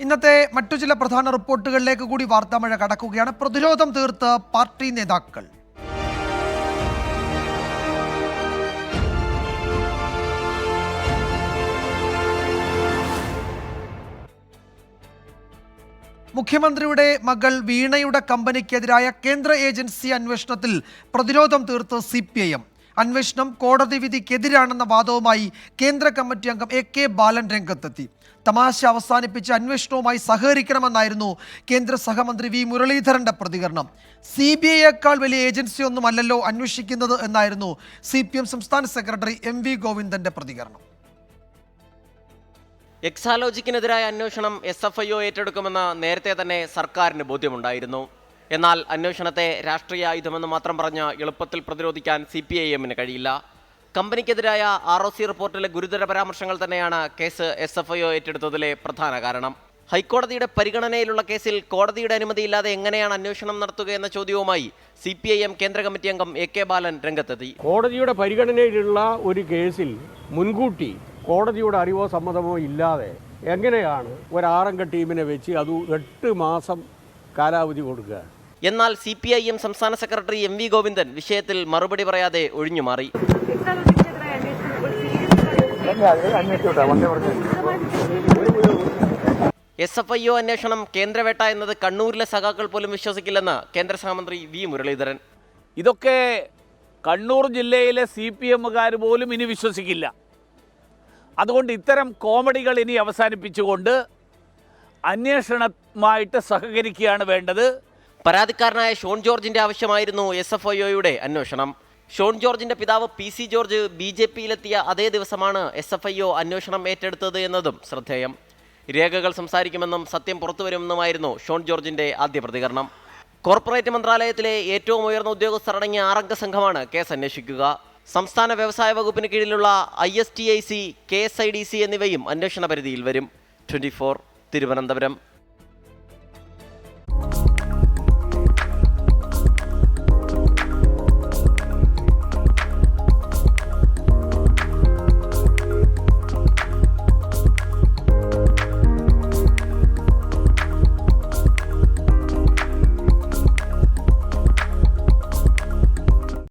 ഇന്നത്തെ മറ്റു ചില പ്രധാന റിപ്പോർട്ടുകളിലേക്ക് കൂടി വാർത്താമഴ കടക്കുകയാണ്. പ്രതിരോധം തീർത്ത് പാർട്ടി നേതാക്കൾ. മുഖ്യമന്ത്രിയുടെ മകൾ വീണയുടെ കമ്പനിക്കെതിരായ കേന്ദ്ര ഏജൻസി അന്വേഷണത്തിൽ പ്രതിരോധം തീർത്ത് CPIM. അന്വേഷണം കോടതി വിധിക്കെതിരാണെന്ന വാദവുമായി കേന്ദ്ര കമ്മിറ്റി അംഗം AK ബാലൻ രംഗത്തെത്തി. തമാശ അവസാനിപ്പിച്ച് അന്വേഷണവുമായി സഹകരിക്കണമെന്നായിരുന്നു കേന്ദ്ര സഹമന്ത്രി V മുരളീധരന്റെ പ്രതികരണം. CBIയേക്കാൾ വലിയ ഏജൻസിയൊന്നുമല്ലല്ലോ അന്വേഷിക്കുന്നത് എന്നായിരുന്നു CPM സംസ്ഥാന സെക്രട്ടറി MV ഗോവിന്ദന്റെ പ്രതികരണം. എക്സാലോജിക്കിനെതിരായ അന്വേഷണം SFIO ഏറ്റെടുക്കുമെന്ന് നേരത്തെ തന്നെ സർക്കാരിന് ബോധ്യമുണ്ടായിരുന്നു. എന്നാൽ അന്വേഷണത്തെ രാഷ്ട്രീയ ആയുധമെന്ന് മാത്രം പറഞ്ഞ് എളുപ്പത്തിൽ പ്രതിരോധിക്കാൻ CPIMന് കഴിയില്ല. കമ്പനിക്കെതിരായ ROC റിപ്പോർട്ടിലെ ഗുരുതര പരാമർശങ്ങൾ തന്നെയാണ് കേസ് SFIO ഏറ്റെടുത്തതിലെ പ്രധാന കാരണം. ഹൈക്കോടതിയുടെ പരിഗണനയിലുള്ള കേസിൽ കോടതിയുടെ അനുമതിയില്ലാതെ എങ്ങനെയാണ് അന്വേഷണം നടത്തുകയെന്ന ചോദ്യവുമായി CPIM കേന്ദ്ര കമ്മിറ്റി അംഗം AK ബാലൻ രംഗത്തെത്തി. കോടതിയുടെ പരിഗണനയിലുള്ള ഒരു കേസിൽ മുൻകൂട്ടി കോടതിയുടെ അറിവോ സമ്മതമോ ഇല്ലാതെ എങ്ങനെയാണ് ഒരു 6-അംഗ ടീമിനെ വെച്ച് അത് 8 മാസം കാലാവധി കൊടുക്കുക? എന്നാൽ CPIM സംസ്ഥാന സെക്രട്ടറി MV ഗോവിന്ദൻ വിഷയത്തിൽ മറുപടി പറയാതെ ഒഴിഞ്ഞുമാറി. SFIO അന്വേഷണം കേന്ദ്രവേട്ട എന്നത് കണ്ണൂരിലെ സഖാക്കൾ പോലും വിശ്വസിക്കില്ലെന്ന് കേന്ദ്ര സഹമന്ത്രി V മുരളീധരൻ. ഇതൊക്കെ കണ്ണൂർ ജില്ലയിലെ CPMകാർ പോലും ഇനി വിശ്വസിക്കില്ല. അതുകൊണ്ട് ഇത്തരം കോമഡികൾ ഇനി അവസാനിപ്പിച്ചുകൊണ്ട് അന്വേഷണവുമായിട്ട് സഹകരിക്കുകയാണ് വേണ്ടത്. പരാതിക്കാരനായ ഷോൺ ജോർജിന്റെ ആവശ്യമായിരുന്നു SFIOയുടെ അന്വേഷണം. ഷോൺ ജോർജിന്റെ പിതാവ് PC ജോർജ് BJPയിലെത്തിയ അതേ ദിവസമാണ് SFIO അന്വേഷണം ഏറ്റെടുത്തത് എന്നതും ശ്രദ്ധേയം. രേഖകൾ സംസാരിക്കുമെന്നും സത്യം പുറത്തുവരുമെന്നുമായിരുന്നു ഷോൺ ജോർജിന്റെ ആദ്യ പ്രതികരണം. കോർപ്പറേറ്റ് മന്ത്രാലയത്തിലെ ഏറ്റവും ഉയർന്ന ഉദ്യോഗസ്ഥർ അടങ്ങിയ 6-അംഗ സംഘമാണ് കേസ് അന്വേഷിക്കുക. സംസ്ഥാന വ്യവസായ വകുപ്പിന് കീഴിലുള്ള ISTIC, KSIDC എന്നിവയും അന്വേഷണ പരിധിയിൽ വരും. 24 തിരുവനന്തപുരം.